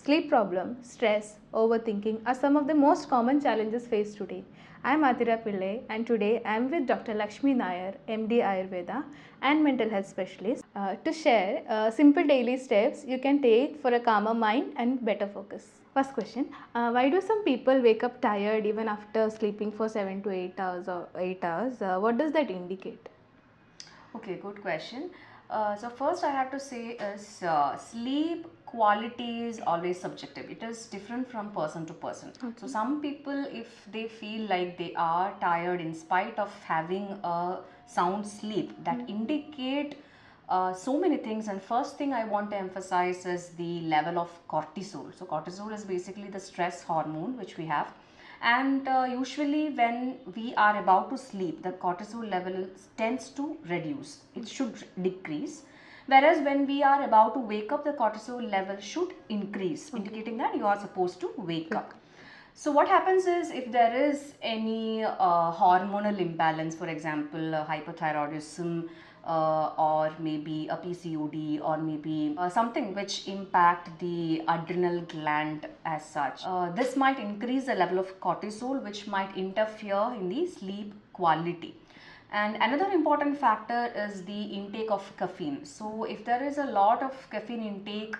Sleep problem, stress, overthinking are some of the most common challenges faced today. I am Athira Pillai and today I am with Dr. Lakshmi Nair, MD Ayurveda and mental health specialist to share simple daily steps you can take for a calmer mind and better focus. First question, why do some people wake up tired even after sleeping for 7 to 8 hours or 8 hours? What does that indicate? Okay, good question. So first I have to say is sleep quality is always subjective. It is different from person to person. Okay. So some people, if they feel like they are tired in spite of having a sound sleep, that indicate so many things. And first thing I want to emphasize is the level of cortisol. So cortisol is basically the stress hormone which we have, and usually when we are about to sleep, the cortisol level tends to reduce. It should decrease, whereas when we are about to wake up, the cortisol level should increase, indicating that you are supposed to wake up. So what happens is, if there is any hormonal imbalance, for example hypothyroidism, or maybe a PCOD, or maybe something which impact the adrenal gland as such, this might increase the level of cortisol, which might interfere in the sleep quality. And another important factor is the intake of caffeine. So if there is a lot of caffeine intake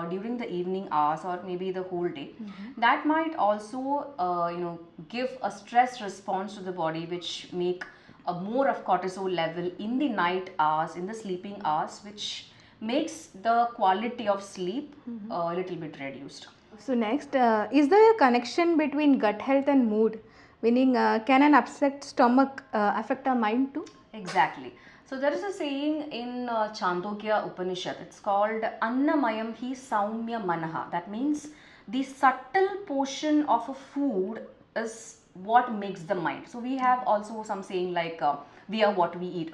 during the evening hours or maybe the whole day, that might also give a stress response to the body, which make a more of cortisol level in the night hours, in the sleeping hours, which makes the quality of sleep a little bit reduced. So next, is there a connection between gut health and mood? Meaning, can an upset stomach affect our mind too? Exactly. So there is a saying in Chandogya Upanishad. It's called Annamayam hi Saumya Manaha. That means the subtle portion of a food is what makes the mind. So we have also some saying like we are what we eat,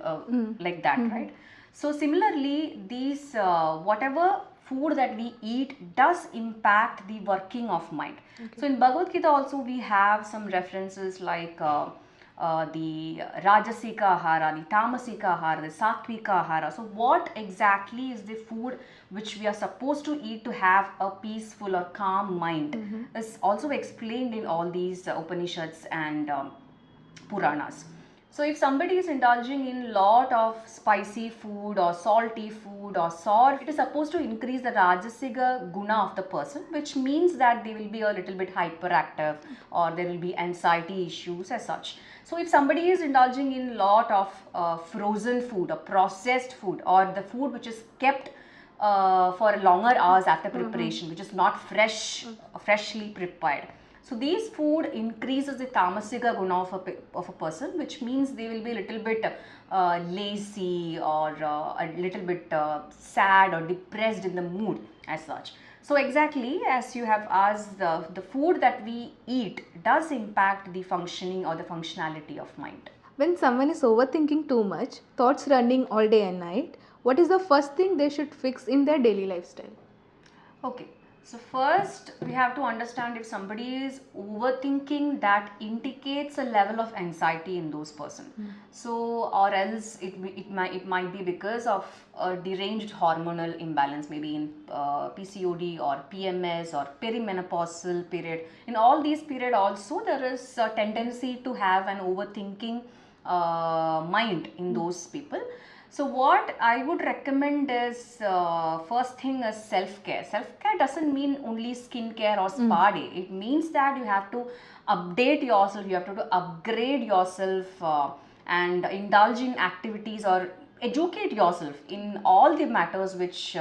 like that, right? So similarly, these whatever food that we eat does impact the working of mind. So in Bhagavad Gita also we have some references like the Rajasika Ahara, the Tamasika Ahara, the Satvika Ahara. So what exactly is the food which we are supposed to eat to have a peaceful or calm mind is also explained in all these Upanishads and Puranas. So if somebody is indulging in lot of spicy food or salty food or sour, it is supposed to increase the Rajasiga guna of the person, which means that they will be a little bit hyperactive or there will be anxiety issues as such. So if somebody is indulging in lot of frozen food or processed food, or the food which is kept for longer hours after preparation, which is not freshly prepared, so these food increases the tamasiga guna of a person, which means they will be a little bit lazy or a little bit sad or depressed in the mood as such. So exactly as you have asked, the food that we eat does impact the functioning or the functionality of mind. When someone is overthinking too much, thoughts running all day and night, what is the first thing they should fix in their daily lifestyle? Okay, so first we have to understand, if somebody is overthinking, that indicates a level of anxiety in those person. So or else it might be because of a deranged hormonal imbalance, maybe in PCOD or PMS or perimenopausal period. In all these period also there is a tendency to have an overthinking mind in those people. So what I would recommend is, first thing is self-care. Self-care doesn't mean only skincare or spa day. It means that you have to update yourself, you have to upgrade yourself and indulge in activities or educate yourself in all the matters which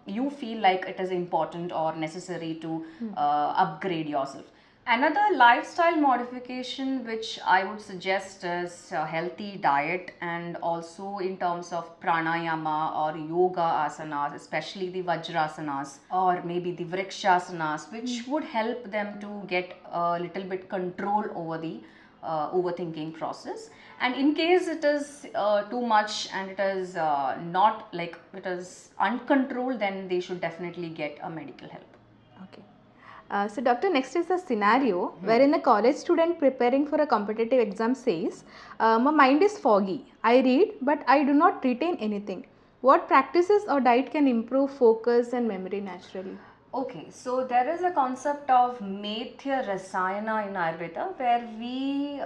you feel like it is important or necessary to upgrade yourself. Another lifestyle modification which I would suggest is a healthy diet, and also in terms of pranayama or yoga asanas, especially the vajrasanas or maybe the vrikshasanas, which would help them to get a little bit control over the overthinking process. And in case it is too much and it is not like it is uncontrolled, then they should definitely get a medical help. Okay. So doctor, next is a scenario wherein a college student preparing for a competitive exam says, my mind is foggy. I read but I do not retain anything. What practices or diet can improve focus and memory naturally? Okay, so there is a concept of Methya Rasayana in Ayurveda where we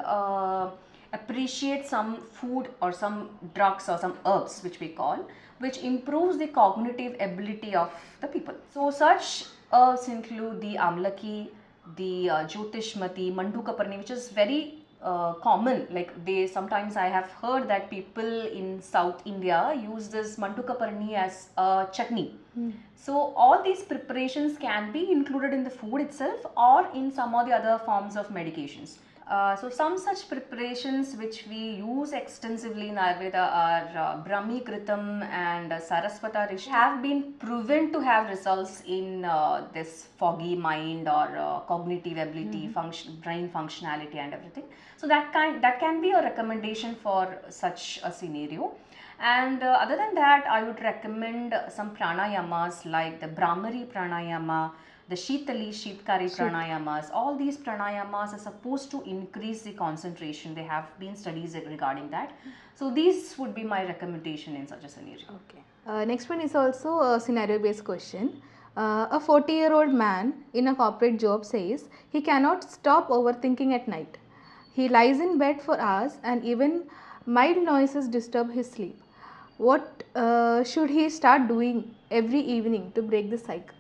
appreciate some food or some drugs or some herbs, which we call, which improves the cognitive ability of the people. So such herbs include the Amlaki, the Jyotishmati, Mandukaparni, which is very common. Like they sometimes I have heard that people in South India use this Mandukaparni as a chutney. So all these preparations can be included in the food itself or in some of the other forms of medications. So some such preparations which we use extensively in Ayurveda are Brahmi Kritam and Saraswata Rishi have been proven to have results in this foggy mind or cognitive ability, brain functionality and everything. So that can be a recommendation for such a scenario. And other than that, I would recommend some pranayamas like the Brahmari pranayama, the Shitali, Shitkari pranayamas. All these pranayamas are supposed to increase the concentration. There have been studies regarding that. So these would be my recommendation in such a scenario. Okay. Next one is also a scenario based question. A 40-year-old man in a corporate job says he cannot stop overthinking at night. He lies in bed for hours and even mild noises disturb his sleep. What should he start doing every evening to break the cycle?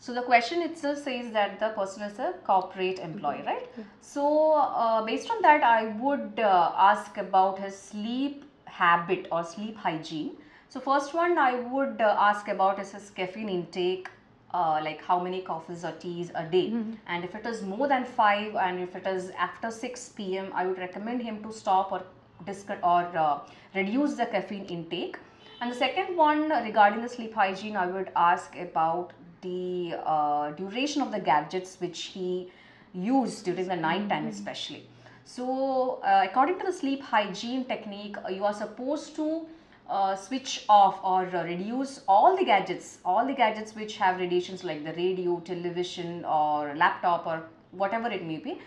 So the question itself says that the person is a corporate employee, right? So based on that, I would ask about his sleep habit or sleep hygiene. So first one I would ask about is his caffeine intake, like how many coffees or teas a day. And if it is more than 5 and if it is after 6 p.m., I would recommend him to stop or reduce the caffeine intake. And the second one regarding the sleep hygiene, I would ask about the duration of the gadgets which he used during the night time especially. So according to the sleep hygiene technique, you are supposed to switch off or reduce all the gadgets which have radiations like the radio, television or laptop or whatever it may be,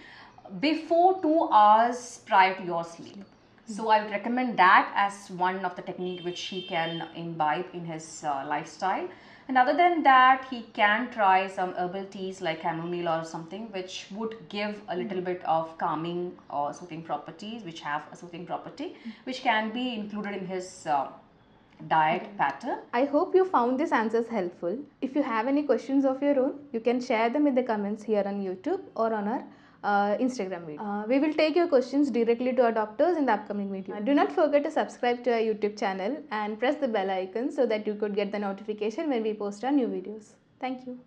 before 2 hours prior to your sleep. So I would recommend that as one of the technique which he can imbibe in his lifestyle. And other than that, he can try some herbal teas like chamomile or something which would give a little bit of calming or soothing properties, which have a soothing property, which can be included in his diet pattern. I hope you found these answers helpful. If you have any questions of your own, you can share them in the comments here on YouTube or on our Instagram video. We will take your questions directly to our doctors in the upcoming video. Do not forget to subscribe to our YouTube channel and press the bell icon so that you could get the notification when we post our new videos. Thank you.